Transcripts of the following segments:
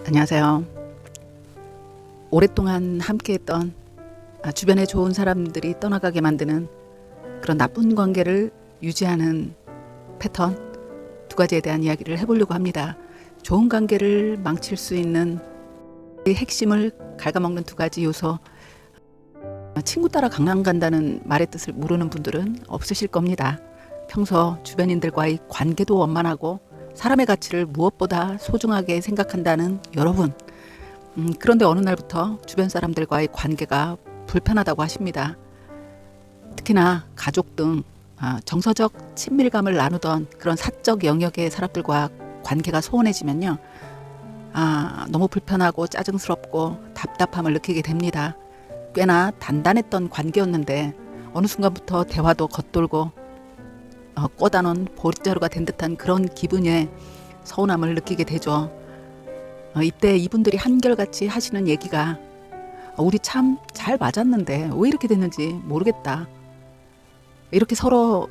안녕하세요. 오랫동안 함께했던 주변에 좋은 사람들이 떠나가게 만드는 그런 나쁜 관계를 유지하는 패턴 두 가지에 대한 이야기를 해보려고 합니다. 좋은 관계를 망칠 수 있는 이 핵심을 갉아먹는 두 가지 요소. 친구 따라 강남 간다는 말의 뜻을 모르는 분들은 없으실 겁니다. 평소 주변인들과의 관계도 원만하고 사람의 가치를 무엇보다 소중하게 생각한다는 여러분. 그런데 어느 날부터 주변 사람들과의 관계가 불편하다고 하십니다. 특히나 가족 등 정서적 친밀감을 나누던 그런 사적 영역의 사람들과 관계가 소원해지면요. 너무 불편하고 짜증스럽고 답답함을 느끼게 됩니다. 꽤나 단단했던 관계였는데 어느 순간부터 대화도 겉돌고 꽂아놓은 보릿자루가 된 듯한 그런 기분에 서운함을 느끼게 되죠. 이때 이분들이 한결같이 하시는 얘기가 우리 참 잘 맞았는데 왜 이렇게 됐는지 모르겠다. 이렇게 서로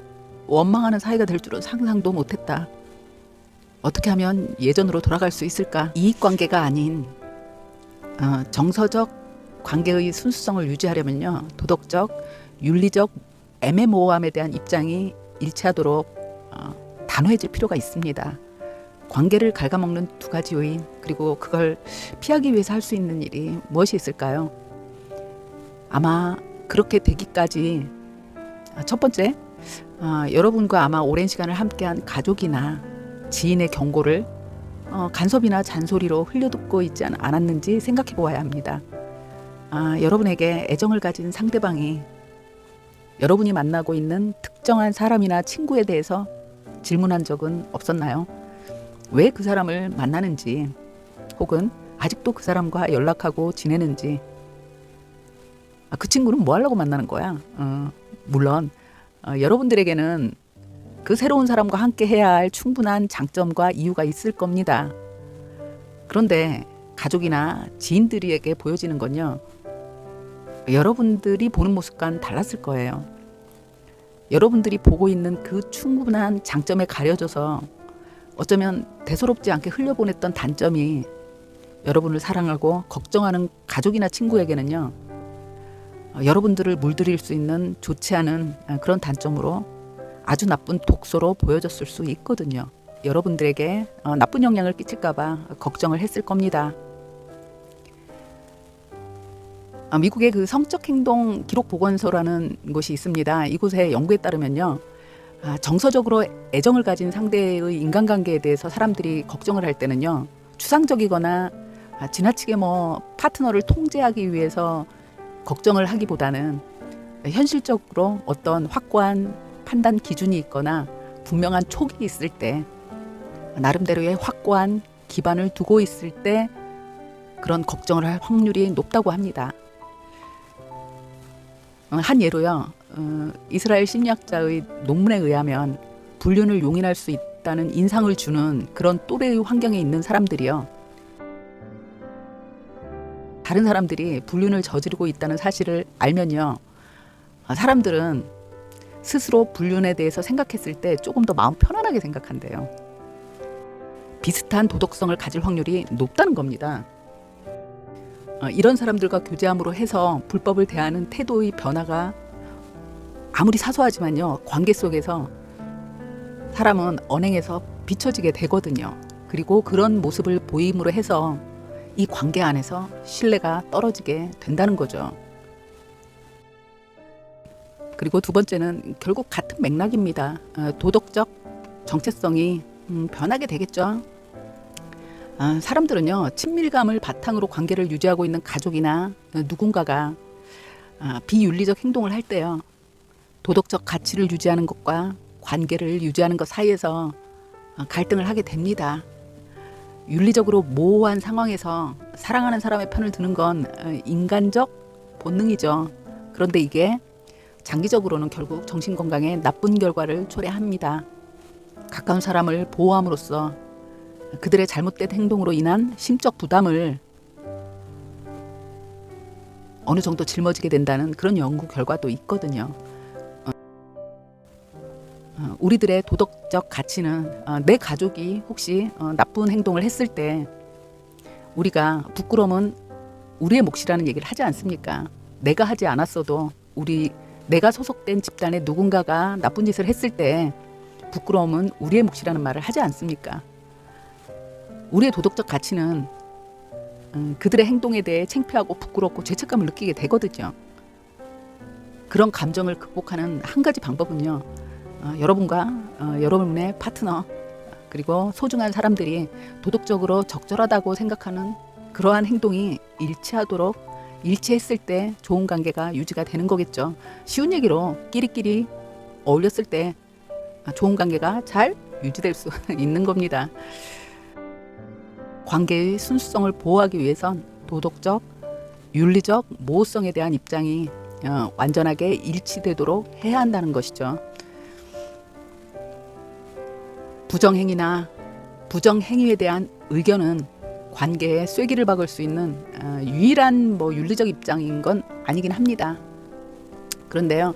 원망하는 사이가 될 줄은 상상도 못했다. 어떻게 하면 예전으로 돌아갈 수 있을까? 이익관계가 아닌 정서적 관계의 순수성을 유지하려면요. 도덕적, 윤리적 애매모호함에 대한 입장이 일치하도록 단호해질 필요가 있습니다. 관계를 갉아먹는 두 가지 요인, 그리고 그걸 피하기 위해서 할 수 있는 일이 무엇이 있을까요? 아마 그렇게 되기까지 첫 번째, 여러분과 아마 오랜 시간을 함께한 가족이나 지인의 경고를 간섭이나 잔소리로 흘려듣고 있지 않았는지 생각해 보아야 합니다. 여러분에게 애정을 가진 상대방이 여러분이 만나고 있는 특정한 사람이나 친구에 대해서 질문한 적은 없었나요? 왜 그 사람을 만나는지, 혹은 아직도 그 사람과 연락하고 지내는지, 그 친구는 뭐 하려고 만나는 거야? 물론 여러분들에게는 그 새로운 사람과 함께 해야 할 충분한 장점과 이유가 있을 겁니다. 그런데 가족이나 지인들에게 보여지는 건요, 여러분들이 보는 모습과는 달랐을 거예요. 여러분들이 보고 있는 그 충분한 장점에 가려져서 어쩌면 대수롭지 않게 흘려보냈던 단점이 여러분을 사랑하고 걱정하는 가족이나 친구에게는요, 여러분들을 물들일 수 있는 좋지 않은 그런 단점으로 아주 나쁜 독소로 보여졌을 수 있거든요. 여러분들에게 나쁜 영향을 끼칠까봐 걱정을 했을 겁니다. 미국의 그 성적 행동 기록 보건소라는 곳이 있습니다. 이곳의 연구에 따르면요, 정서적으로 애정을 가진 상대의 인간관계에 대해서 사람들이 걱정을 할 때는요, 추상적이거나 지나치게 파트너를 통제하기 위해서 걱정을 하기보다는 현실적으로 어떤 확고한 판단 기준이 있거나 분명한 촉이 있을 때, 나름대로의 확고한 기반을 두고 있을 때 그런 걱정을 할 확률이 높다고 합니다. 한 예로요, 이스라엘 심리학자의 논문에 의하면 불륜을 용인할 수 있다는 인상을 주는 그런 또래의 환경에 있는 사람들이요, 다른 사람들이 불륜을 저지르고 있다는 사실을 알면요, 사람들은 스스로 불륜에 대해서 생각했을 때 조금 더 마음 편안하게 생각한대요. 비슷한 도덕성을 가질 확률이 높다는 겁니다. 이런 사람들과 교제함으로 해서 불법을 대하는 태도의 변화가 아무리 사소하지만요, 관계 속에서 사람은 언행에서 비춰지게 되거든요. 그리고 그런 모습을 보임으로 해서 이 관계 안에서 신뢰가 떨어지게 된다는 거죠. 그리고 두 번째는 결국 같은 맥락입니다. 도덕적 정체성이 변하게 되겠죠. 사람들은요, 친밀감을 바탕으로 관계를 유지하고 있는 가족이나 누군가가 비윤리적 행동을 할 때요, 도덕적 가치를 유지하는 것과 관계를 유지하는 것 사이에서 갈등을 하게 됩니다. 윤리적으로 모호한 상황에서 사랑하는 사람의 편을 드는 건 인간적 본능이죠. 그런데 이게 장기적으로는 결국 정신건강에 나쁜 결과를 초래합니다. 가까운 사람을 보호함으로써 그들의 잘못된 행동으로 인한 심적 부담을 어느 정도 짊어지게 된다는 그런 연구 결과도 있거든요. 우리들의 도덕적 가치는 내 가족이 혹시 나쁜 행동을 했을 때 우리가 부끄러움은 우리의 몫이라는 얘기를 하지 않습니까? 내가 하지 않았어도 내가 소속된 집단의 누군가가 나쁜 짓을 했을 때 부끄러움은 우리의 몫이라는 말을 하지 않습니까? 우리의 도덕적 가치는 그들의 행동에 대해 창피하고 부끄럽고 죄책감을 느끼게 되거든요. 그런 감정을 극복하는 한 가지 방법은요. 여러분과 여러분의 파트너 그리고 소중한 사람들이 도덕적으로 적절하다고 생각하는 그러한 행동이 일치했을 때 좋은 관계가 유지가 되는 거겠죠. 쉬운 얘기로 끼리끼리 어울렸을 때 좋은 관계가 잘 유지될 수 있는 겁니다. 관계의 순수성을 보호하기 위해선 도덕적, 윤리적 모호성에 대한 입장이 완전하게 일치되도록 해야 한다는 것이죠. 부정행위나 부정행위에 대한 의견은 관계에 쐐기를 박을 수 있는 유일한 윤리적 입장인 건 아니긴 합니다. 그런데요,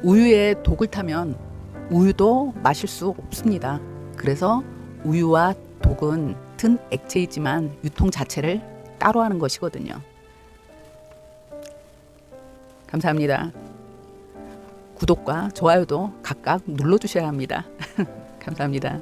우유에 독을 타면 우유도 마실 수 없습니다. 그래서 우유와 독은 같은 액체이지만 유통 자체를 따로 하는 것이거든요. 감사합니다. 구독과 좋아요도 각각 눌러주셔야 합니다. 감사합니다.